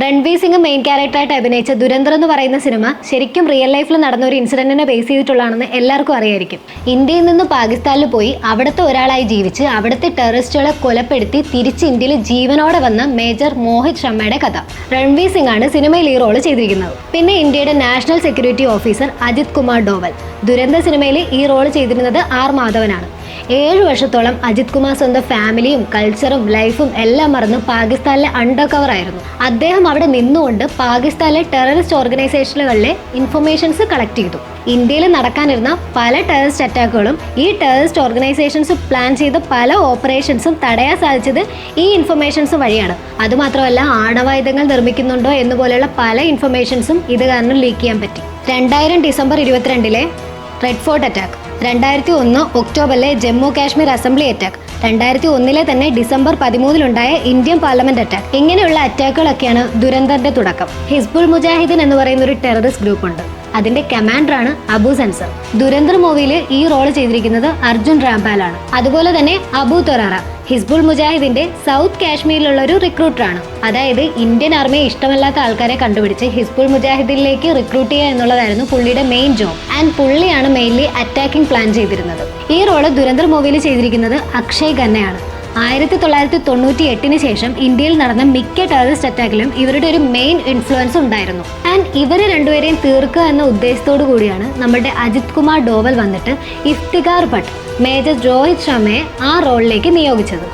Ranveer Singh main ക്യാരക്ടറായിട്ട് അഭിനയിച്ച ദുരന്തർ എന്ന് പറയുന്ന സിനിമ ശരിക്കും റിയൽ ലൈഫിൽ നടന്ന ഒരു ഇൻസിഡന്റിനെ ബേസ് ചെയ്തിട്ടുള്ളതാണെന്ന് എല്ലാവർക്കും അറിയായിരിക്കും. ഇന്ത്യയിൽ നിന്ന് പാകിസ്ഥാനിൽ പോയി അവിടുത്തെ ഒരാളായി ജീവിച്ച് അവിടുത്തെ ടെററിസ്റ്റുകളെ കൊലപ്പെടുത്തി തിരിച്ച് ഇന്ത്യയിൽ ജീവനോടെ വന്ന മേജർ മോഹിത് ശർമ്മയുടെ കഥ. രൺവീർ സിംഗ് ആണ് സിനിമയിൽ ഈ റോള് ചെയ്തിരിക്കുന്നത്. പിന്നെ ഇന്ത്യയുടെ national security officer Ajit Kumar Doval. ദുരന്ത സിനിമയിൽ ഈ റോള് ചെയ്തിരുന്നത് ആർ മാധവനാണ്. 7 വർഷത്തോളം അജിത് കുമാർ സ്വന്തം ഫാമിലിയും കൾച്ചറും ലൈഫും എല്ലാം മറന്ന് പാകിസ്ഥാനിലെ അണ്ടർ കവർ ആയിരുന്നു. അദ്ദേഹം അവിടെ നിന്നുകൊണ്ട് പാകിസ്ഥാനിലെ ടെററിസ്റ്റ് ഓർഗനൈസേഷനുകളിലെ ഇൻഫർമേഷൻസ് കളക്ട് ചെയ്തു. ഇന്ത്യയിൽ നടക്കാനിരുന്ന പല ടെററിസ്റ്റ് അറ്റാക്കുകളും ഈ ടെററിസ്റ്റ് ഓർഗനൈസേഷൻസ് പ്ലാൻ ചെയ്ത പല ഓപ്പറേഷൻസും തടയാൻ സാധിച്ചത് ഈ ഇൻഫർമേഷൻസ് വഴിയാണ്. അതുമാത്രമല്ല, ആണവായുധങ്ങൾ നിർമ്മിക്കുന്നുണ്ടോ എന്നുപോലെയുള്ള പല ഇൻഫർമേഷൻസും ഇത് കാരണം ലീക്ക് ചെയ്യാൻ പറ്റി. 2000 ഡിസംബർ 22 റെഡ് ഫോർട്ട് അറ്റാക്ക്, 2001 ഒക്ടോബറിലെ ജമ്മു കാശ്മീർ അസംബ്ലി അറ്റാക്ക്, 2001 തന്നെ ഡിസംബർ 13 ഇന്ത്യൻ പാർലമെന്റ് അറ്റാക്ക്. ഇങ്ങനെയുള്ള അറ്റാക്കുകളൊക്കെയാണ് ദുരന്തന്റെ തുടക്കം. ഹിസ്ബുൾ മുജാഹിദ്ദീൻ എന്ന് പറയുന്ന ഒരു ടെററിസ്റ്റ് ഗ്രൂപ്പ് ഉണ്ട്. അതിന്റെ കമാൻഡറാണ് അബു സെൻസർ. ദുരന്തർ മൂവിയിൽ ഈ റോൾ ചെയ്തിരിക്കുന്നത് അർജുൻ രാംപാൽ ആണ്. അതുപോലെ തന്നെ അബു തൊറാറ ഹിസ്ബുൾ മുജാഹിദിന്റെ സൗത്ത് കാശ്മീരിലുള്ള ഒരു റിക്രൂട്ടറാണ്. അതായത് ഇന്ത്യൻ ആർമിയെ ഇഷ്ടമല്ലാത്ത ആൾക്കാരെ കണ്ടുപിടിച്ച് ഹിസ്ബുൾ മുജാഹിദിലേക്ക് റിക്രൂട്ട് ചെയ്യുക എന്നുള്ളതായിരുന്നു പുള്ളിയുടെ മെയിൻ ജോബ്. ആൻഡ് പുള്ളിയാണ് മെയിൻലി അറ്റാക്കിംഗ് പ്ലാൻ ചെയ്തിരുന്നത്. ഈ റോള് ദുരന്തർ മൂവിയിൽ ചെയ്തിരിക്കുന്നത് അക്ഷയ് ഖന്നയാണ്. 1998 ശേഷം ഇന്ത്യയിൽ നടന്ന മിക്ക ടെററിസ്റ്റ് അറ്റാക്കിലും ഇവരുടെ ഒരു മെയിൻ ഇൻഫ്ലുവൻസ് ഉണ്ടായിരുന്നു. ആൻഡ് ഇവരെ രണ്ടുപേരെയും തീർക്കുക എന്ന ഉദ്ദേശത്തോടു കൂടിയാണ് നമ്മുടെ അജിത് കുമാർ ഡോവൽ വന്നിട്ട് ഇഫ്തിഖാർ ഭട്ട് മേജർ രോഹിത് ശർമ്മയെ ആ റോളിലേക്ക് നിയോഗിച്ചത്.